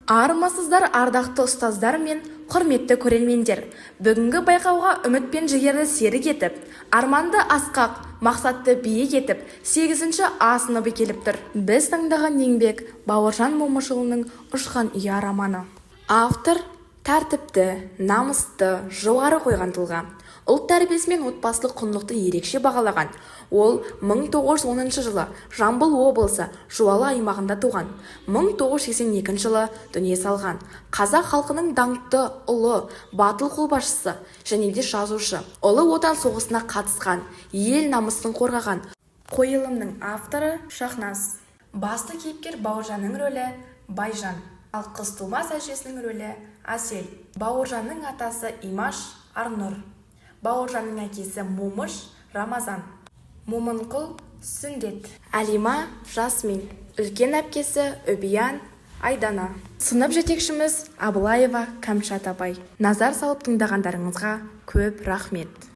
Армысыздар, ардақты ұстаздар мен құрметті көрермендер. Бүгінгі байқауға үміт пен жігерді серік етіп, арманды асқақ, мақсатты биік етіп, 8-ші А сыныбы келіп тұр. Біз таңдаған еңбек Бауыржан Момышұлының «Ұшқан ұя» романы. Автор тәртіпті, намысты, жоғары қойған тұлға. Ұлт тәрбиесі мен отбасылық құндылықты ерекше бағалаған. Ол 1910 жылы Жамбыл облысы Жуалы аймағында туған. 1982 жылы дүние салған. Қазақ халқының даңқты ұлы, батыл қолбасшысы және де жазушы. Ұлы Отан соғысына қатысқан, ел намысын қорғаған. Қойылымның авторы Шахназ. Басты кейіпкер Бауыржанның рөлі Байжан, ал қыз тумас әжесінің рөлі Асел. Бауыржанның атасы Имаш Арнұр. Бауыржанның әкесі Момыш Рамазан. Момынқұл Сүндет. Әлима Жасмин. Үлкен әпкесі Үбиян Айдана. Сынып жетекшіміз Абылаева Кәмшат апай. Назар салып тыңдағандарыңызға көп рахмет.